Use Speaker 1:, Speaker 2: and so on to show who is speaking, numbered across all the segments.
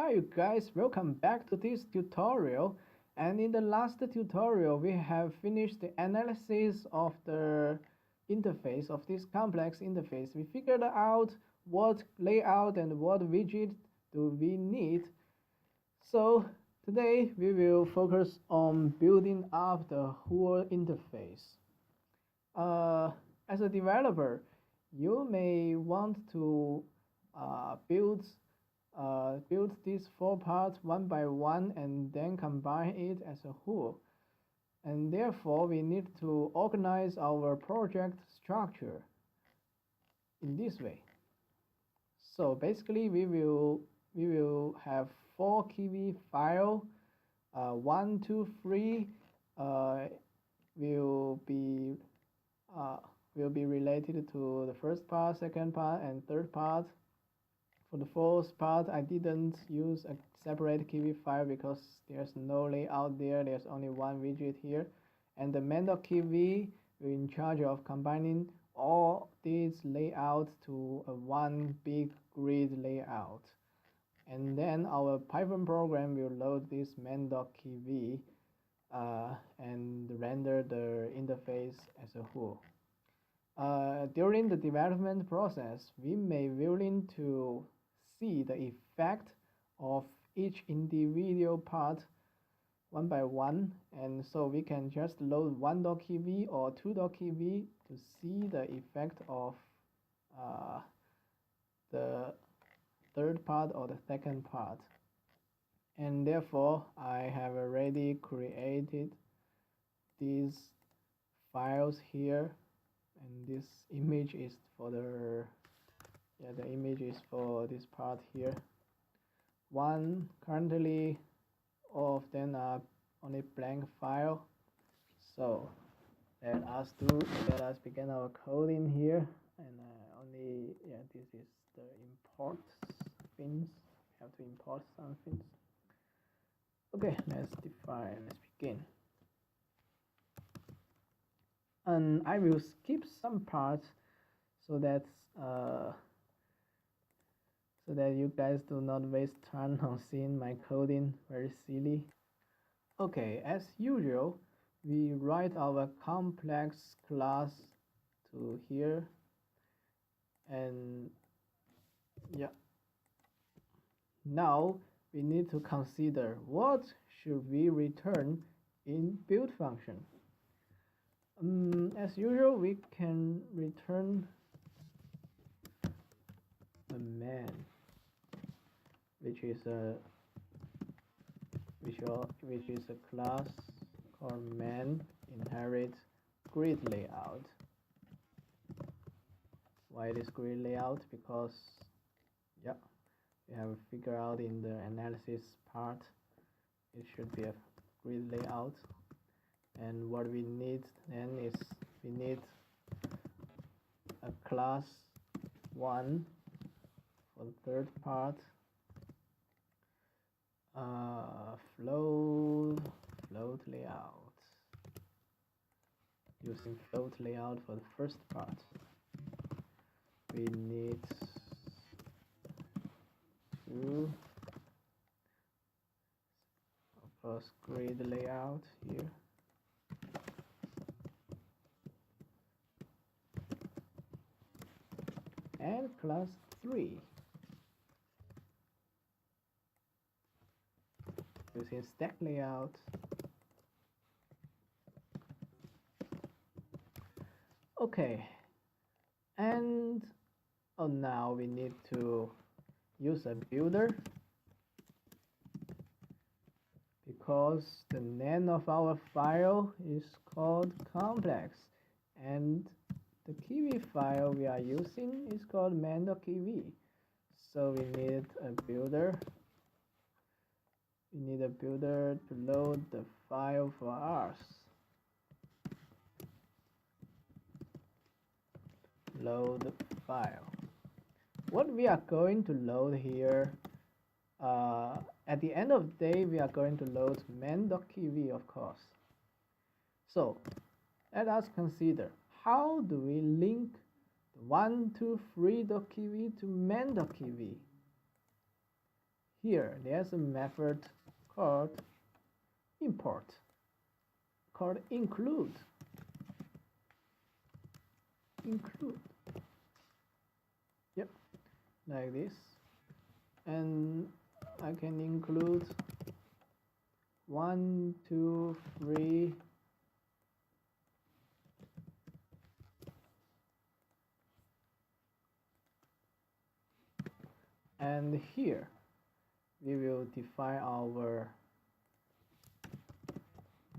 Speaker 1: Hi you guys, welcome back to this tutorial. And in the last tutorial we have finished the analysis of the interface of this complex interface. We figured out what layout and what widget do we need. So today we will focus on building up the whole interface. As a developer, you may want to build these four parts one by one and then combine it as a whole. And therefore, we need to organize our project structure in this way. So basically, we will have four Kivy file. 1, 2, 3 will be related to the first part, second part, and third part. For the fourth part, I didn't use a separate Kivy file because there's no layout there. There's only one widget here. And the main.kivy will in charge of combining all these layouts to a one big grid layout. And then our Python program will load this main.kivy and render the interface as a whole. During the development process, we may be willing to see the effect of each individual part one by one, and so we can just load 1.kivy or 2.kivy to see the effect of the third part or the second part. And therefore, I have already created these files here, and this image is for the image is for this part here. Currently all of them are only blank file. So let us begin our coding here. And this is the import things. We have to import some things. Okay, let's begin. And I will skip some parts so that you guys do not waste time on seeing my coding very silly. Okay, as usual, we write our complex class to here, and now we need to consider what should we return in build function. As usual, we can return a main, which is a class called main inherit grid layout. Why this grid layout? Because we have figured out in the analysis part it should be a grid layout. And what we need then is we need a class 1 for the third part, float layout, using float layout for the first part. We need to of course grid layout here. And class 3 using stack layout. Okay, and now we need to use a builder because the name of our file is called complex, and the Kivy file we are using is called main.kivy. So we need a builder. We need a builder to load the file for us. Load file. What we are going to load here, at the end of the day, we are going to load main.kivy, of course. So let us consider, how do we link the 1, 2, 3.kivy to main.kivy? here there's a method called import, called include. Yep, like this. And I can include 1, 2, 3. And here we will define our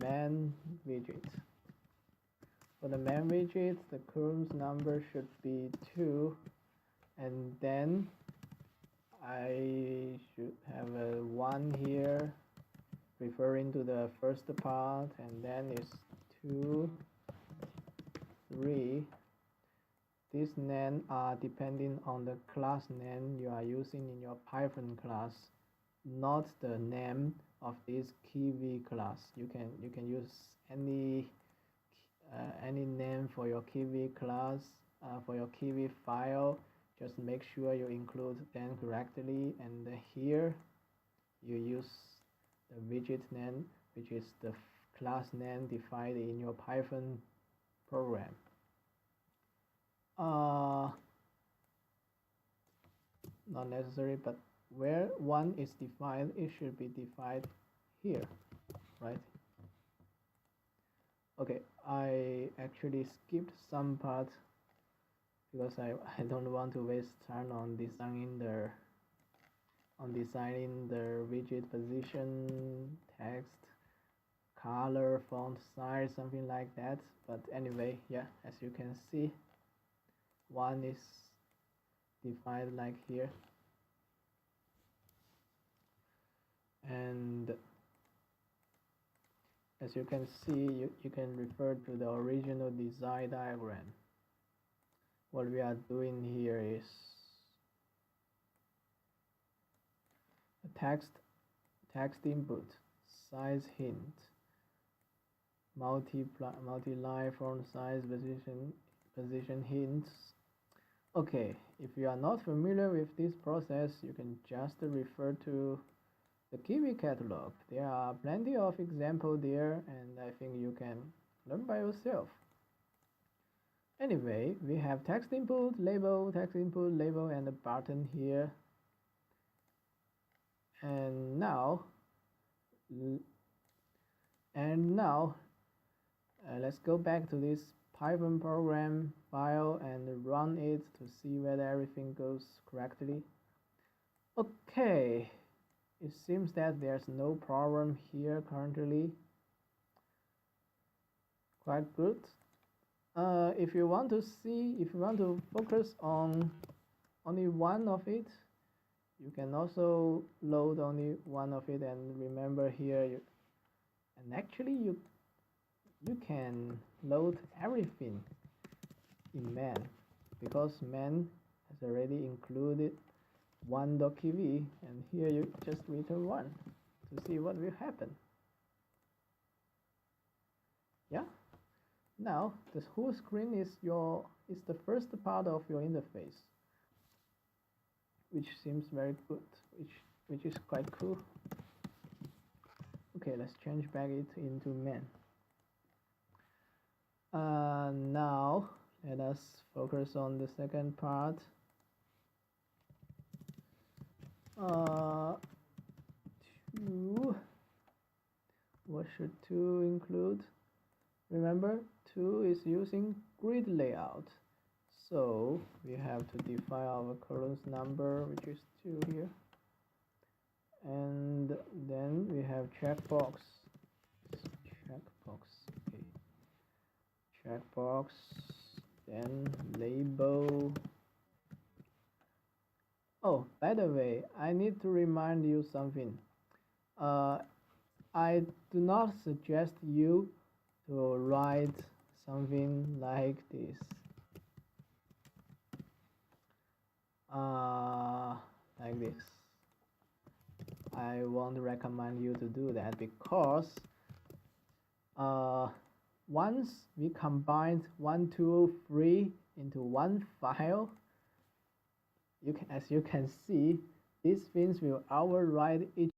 Speaker 1: main widget. For the main widget, the columns number should be 2, and then I should have a 1 here referring to the first part, and then it's 2, 3. These names are depending on the class name you are using in your Python class, not the name of this Kivy class. You can use any name for your Kivy class, for your Kivy file. Just make sure you include them correctly, and here you use the widget name, which is the class name defined in your Python program. Not necessary, but where 1 is defined, it should be defined here, right? Okay, I actually skipped some parts because I don't want to waste time on designing the widget position, text, color, font size, something like that. But anyway, yeah, as you can see, 1 is defined like here, and as you can see, you can refer to the original design diagram. What we are doing here is a text input, size hint, multi-line font size, position hints. Okay, if you are not familiar with this process, you can just refer to the Kivy catalog. There are plenty of examples there, and I think you can learn by yourself. Anyway, we have text input, label, and a button here. And now let's go back to this Python program file and run it to see whether everything goes correctly. Okay, it seems that there's no problem here currently. Quite good. If you want to focus on only one of it, you can also load only one of it, and remember here you can load everything in main, because main has already included 1.kv, and here you just return 1 to see what will happen. Yeah, now this whole screen is the first part of your interface, which seems very good, which is quite cool. Okay, let's change back it into main. Now let us focus on the second part. What should 2 include? Remember, 2 is using grid layout, so we have to define our columns number, which is 2 here, and then we have checkbox. Okay, checkbox, then label. Oh, by the way, I need to remind you something. I do not suggest you to write something like this. Like this. I won't recommend you to do that, because once we combined 1, 2, 3 into one file, as you can see, These fins will override each